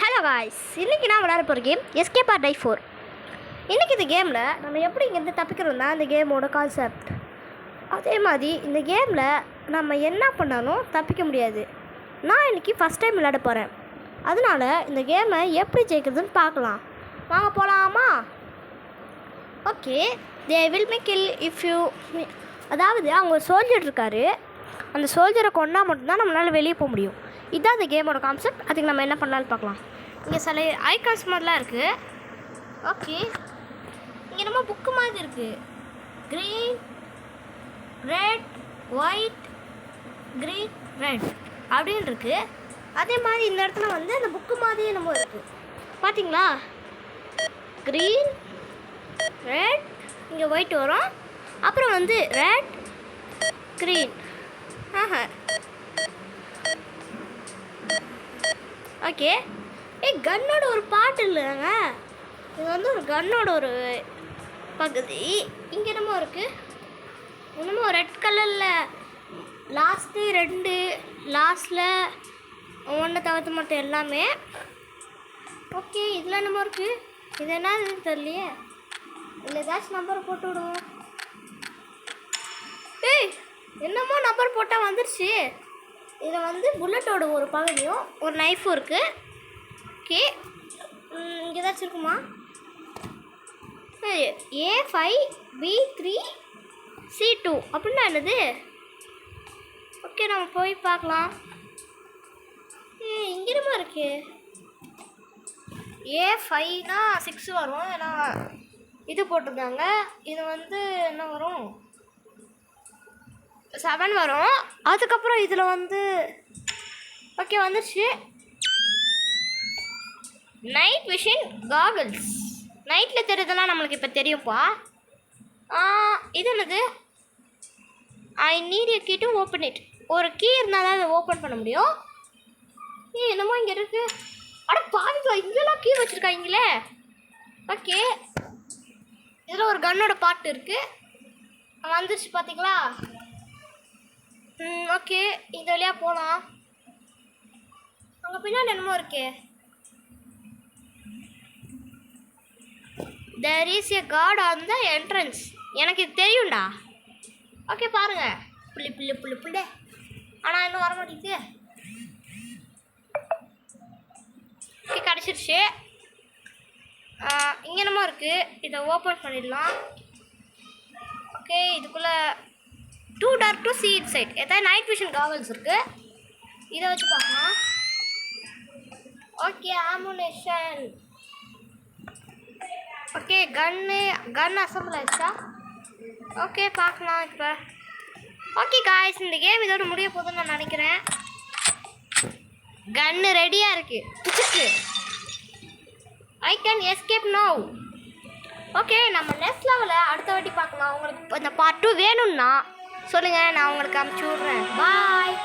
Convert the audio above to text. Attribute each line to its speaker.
Speaker 1: Hello guys, இன்றைக்கி நான் விளையாட போகிற கேம் எஸ்கேப் ஆர் டை 4. இன்றைக்கி இந்த கேமில் நம்ம எப்படி இங்கேருந்து தப்பிக்கிறோம் தான் இந்த கேமோட கான்செப்ட். அதே மாதிரி இந்த கேமில் நம்ம என்ன பண்ணாலும் தப்பிக்க முடியாது. நான் இன்றைக்கி ஃபஸ்ட் டைம் விளையாட போகிறேன். அதனால் இந்த கேமை எப்படி ஜெயிக்கிறதுன்னு பார்க்கலாம். வாங்க போகலாமா? Okay, they will may kill if you. அதாவது அவங்க ஒரு சோல்ஜர் இருக்கார். அந்த சோல்ஜரை கொண்டா மட்டும்தான் நம்மளால் வெளியே போக முடியும். இதுதான் இந்த கேமோட கான்செப்ட். அதுக்கு நம்ம என்ன பண்ணலான்னு பார்க்கலாம். இங்கே சில ஐகான்ஸ் மாதிரிலாம் இருக்குது. ஓகே, இங்கே நம்ம புக்கு மாதிரி இருக்குது. Green, red, white, green, red அப்படின்னு இருக்குது. அதே மாதிரி இந்த இடத்துல வந்து அந்த புக்கு மாதிரியே நம்ம இருக்குது. பார்த்தீங்களா? க்ரீன், ரெட், இங்கே ஒயிட் வரும். அப்புறம் வந்து ரெட், க்ரீன். ஓகே, கன்னோட ஒரு பாட்டு இல்லைங்க. இது வந்து ஒரு கன்னோட ஒரு பகுதி. இங்கே என்னமோ இருக்குது. என்னமோ ரெட் கலரில் லாஸ்ட்டு 2 லாஸ்ட்டில் 1 தவிர்த்து மட்டும் எல்லாமே. ஓகே, இதில் என்னமோ இருக்குது. இது என்னதுன்னு தெரியலையே. இல்லை ஏதாச்சும் நம்பர் போட்டு விடுவோம். என்னமோ நம்பர் போட்டால் வந்துடுச்சு. இதில் வந்து புல்லட்டோட ஒரு பகுதியும் ஒரு நைஃபும் இருக்குது. ஓகே, இங்கே ஏதாச்சும் இருக்குமா? A5B3C2 அப்படின்னா என்னது? ஓகே, நம்ம போய் பார்க்கலாம். இங்கே என்னமோ இருக்கு. A5னா 6 வரும். ஏன்னா இது போட்டிருந்தாங்க. இது வந்து என்ன வரும்? 7 வரும். அதுக்கப்புறம் இதில் வந்து ஓகே வந்துடுச்சு. Night vision goggles. நைட்டில் தெரியுதுலாம் நம்மளுக்கு இப்போ தெரியும்ப்பா. இது என்னது? I need a key to open it. ஒரு கீ இருந்தால் தான் அதை ஓப்பன் பண்ண முடியும். என்னமோ இங்கே இருக்குது. அட பாவிங்களா, இங்கெல்லாம் கீ வச்சுருக்காங்களே. ஓகே, இதில் ஒரு கன்னோட பாட்டு இருக்குது. வந்துடுச்சு பார்த்தீங்களா? ஓகே, இந்த வழியாக போகலாம். அங்கே பின்னாடி என்னமோ இருக்கே. there is a guard on the entrance. எனக்கு இது தெரியும்டா. ஓகே, பாருங்கள். புள்ளி புள்ளி புள்ளி புள்ளி. ஆனால் இன்னும் வர மாட்டேங்குது. ஓகே, கிடச்சிருச்சு. இங்கே என்னமோ இருக்குது. இதை ஓப்பன் பண்ணிடலாம். ஓகே, இதுக்குள்ளே too dark to see inside. ஏதாவது நைட் விஷன் காகல்ஸ் இருக்குது. இதை வச்சு பார்க்கலாம். ஓகே, ஆமுனேஷன். ஓகே, கன் அசம்பிள் ஆயிடுச்சா? ஓகே, பார்க்கலாம் இப்போ. ஓகே காய்ஸ், இந்த கேம் இதோட முடிய போதுன்னு நான் நினைக்கிறேன். கன்னு ரெடியாக இருக்குது. I can escape now. Okay, நம்ம நெக்ஸ்ட் லெவலில் அடுத்த வாட்டி பார்க்கலாம். உங்களுக்கு இந்த பார்ட் 2 வேணும்னா சொல்லுங்கள், நான் உங்களுக்கு அனுப்பிச்சி விட்றேன். பாய்.